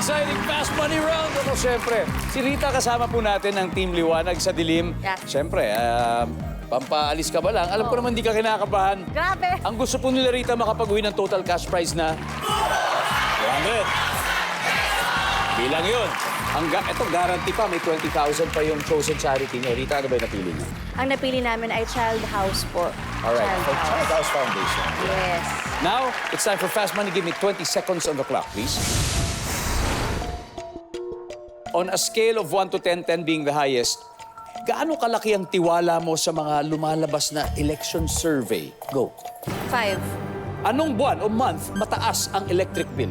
exciting Fast Money Round. Ako, siyempre, si Rita kasama po natin ng Team Liwanag sa Dilim. Yeah. Siyempre, pampaalis ka ba lang? Alam ko naman di ka kinakabahan. Grabe. Ang gusto po nila Rita makapag-uwi ng total cash prize na 200. Bilang yun. Ito, guarantee pa, may 20,000 pa yung chosen charity niyo. Rita, ano ba yung napili niyo? Ang napili namin ay Child House po. Alright, Child for Child House. House Foundation. Yes. Now, it's time for Fast Money. Give me 20 seconds on the clock, please. On a scale of 1 to 10, 10 being the highest, gaano kalaki ang tiwala mo sa mga lumalabas na election survey? Go. 5. Anong buwan o month mataas ang electric bill?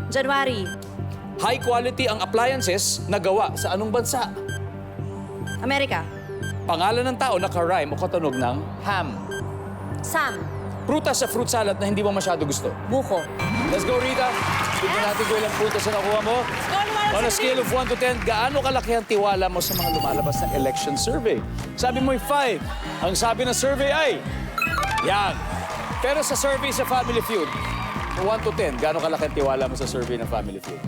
January. High quality ang appliances na gawa sa anong bansa? Amerika. Pangalan ng tao na ka-rhyme o katunog ng ham. Sam. Prutas sa fruit salad na hindi mo masyado gusto. Buko. Let's go, Rita. Tignan natin kung ilang prutas na nakuha mo. On a scale of 1 to 10, gaano kalaki ang tiwala mo sa mga lumalabas na election survey? Sabi mo'y 5. Ang sabi ng survey ay... Yan. Pero sa survey sa Family Feud, 1 to 10, gaano kalaki ang tiwala mo sa survey ng Family Feud?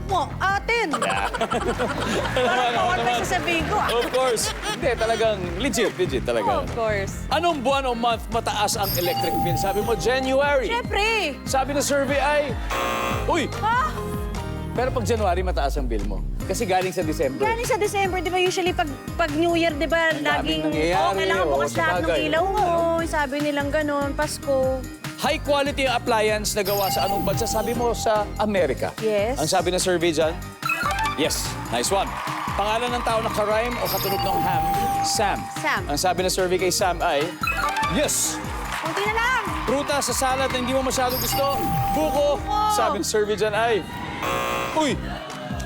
Mo, 10. Parang naman sasabihin ko. Of course. Hindi, talagang legit talaga. Of course. Anong buwan o month mataas ang electric bill? Sabi mo, January. Siyempre. Sabi ng survey ay... Uy! Ha? Pero pag January, mataas ang bill mo. Kasi galing sa December. Galing sa December, di ba usually pag New Year, di ba, laging, nangyayari, kailangan bukas lahat ng sabagay. ilaw mo. Sabi nilang ganon, Pasko. High quality ang appliance na gawa sa anong bansa? Sabi mo sa Amerika. Yes. Ang sabi ng survey dyan? Yes. Nice one. Pangalan ng tao na ka-rhyme o katunog ng ham? Sam. Sam. Ang sabi ng survey kay Sam ay... Yes. Kunti na lang. Prutas sa salad na hindi mo masyado gusto? Buko. Sabi ng survey dyan ay... Uy!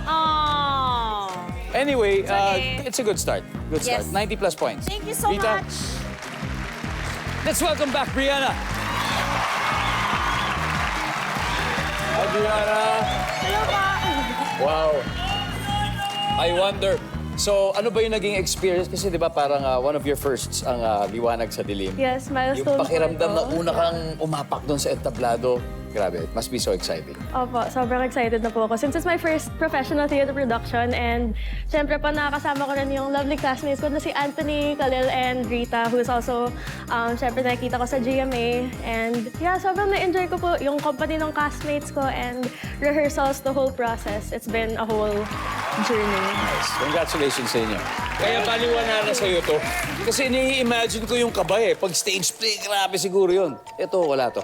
Oh. Anyway, okay. it's a good start. Good start. Yes. 90 plus points. Thank you so Rita, much. let's welcome back Brianna. Hi, Brianna. Hello pa. Wow. I wonder, so ano ba yung naging experience? Kasi di ba parang one of your firsts ang Liwanag sa Dilim. Yes, Yung milestone pakiramdam po na ito. una kang umapak doon sa entablado. Grabe, it must be so exciting. Opo, sobrang excited na po ako. Since it's my first professional theater production and syempre pa nakakasama ko rin yung lovely classmates ko na si Anthony, Khalil, and Rita, who is also, syempre nakikita ko sa GMA. And yeah, sobrang na-enjoy ko po yung company ng castmates ko and rehearsals, the whole process. It's been a whole journey. Nice. Congratulations sa inyo. Kaya paliwanag na sa'yo to. Kasi ini-imagine ko yung kabay eh. Pag stage play, grabe siguro yun. Ito, wala to.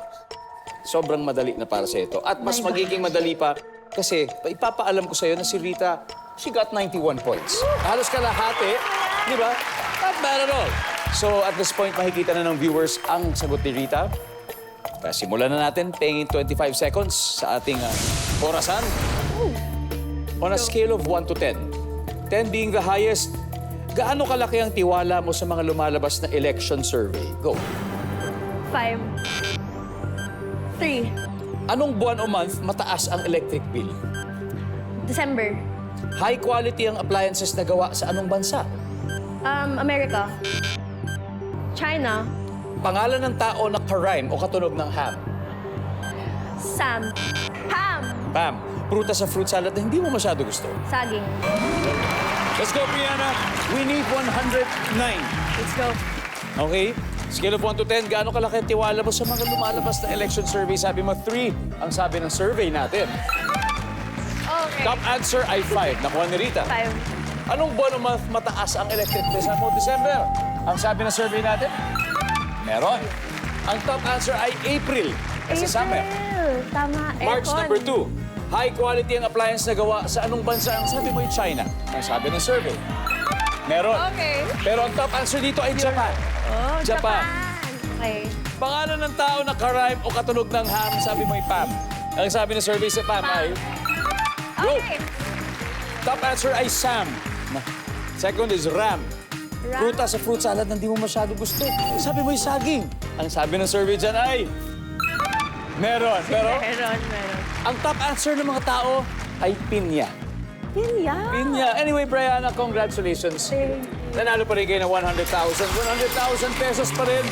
Sobrang madali na para sa ito. At mas magiging madali pa kasi ipapaalam ko sa'yo na si Rita, she got 91 points. Halos kalahati, di ba? Not bad at all. So at this point, makikita na ng viewers ang sagot ni Rita. Kaya simulan na natin, paying 25 seconds sa ating orasan. On a scale of 1 to 10, 10 being the highest, gaano kalaki ang tiwala mo sa mga lumalabas na election survey? Go. 5. 3. Anong buwan o month mataas ang electric bill? December. High quality ang appliances na gawa sa anong bansa? America. China. Pangalan ng tao na ka-rhyme o katunog ng ham? Sam. Ham. Bam. Prutas sa fruit salad na hindi mo masyado gusto. Saging. Let's go, Brianna. We need 109. Let's go. Okay? Scale of 1 to 10, gaano kalaki ang tiwala mo sa mga lumalabas na election survey? Sabi mo 3 ang sabi ng survey natin. Okay. Top answer ay 5. Nakuha ni Rita. 5. Anong buwan o month mataas ang electric bill? Sabi mo, December. Ang sabi ng survey natin? Meron. Ang top answer ay April. Kasi summer. Tama. March Aircon. number 2. High quality ang appliance na gawa sa anong bansa? Ang sabi mo ay China. Ang sabi ng survey. Meron. Okay. Pero ang top answer dito ay Japan. Oh, Japan. Okay. Pangalan ng tao na ka-rhyme o katunog ng ham, sabi mo ay Pam. Ang sabi ng survey sa Pam ay... Go! Okay. Top answer ay Sam. Second is Ram. Prutas sa fruit salad na hindi mo masyado gusto. Sabi mo ay saging. Ang sabi ng survey dyan ay... Meron. Pero Meron. ang top answer ng mga tao ay pinya. Pinya. Pinya. Anyway, Brianna, congratulations. Thank you. Nanalo pa rin kayo ng 100,000. 100,000 pesos pa rin.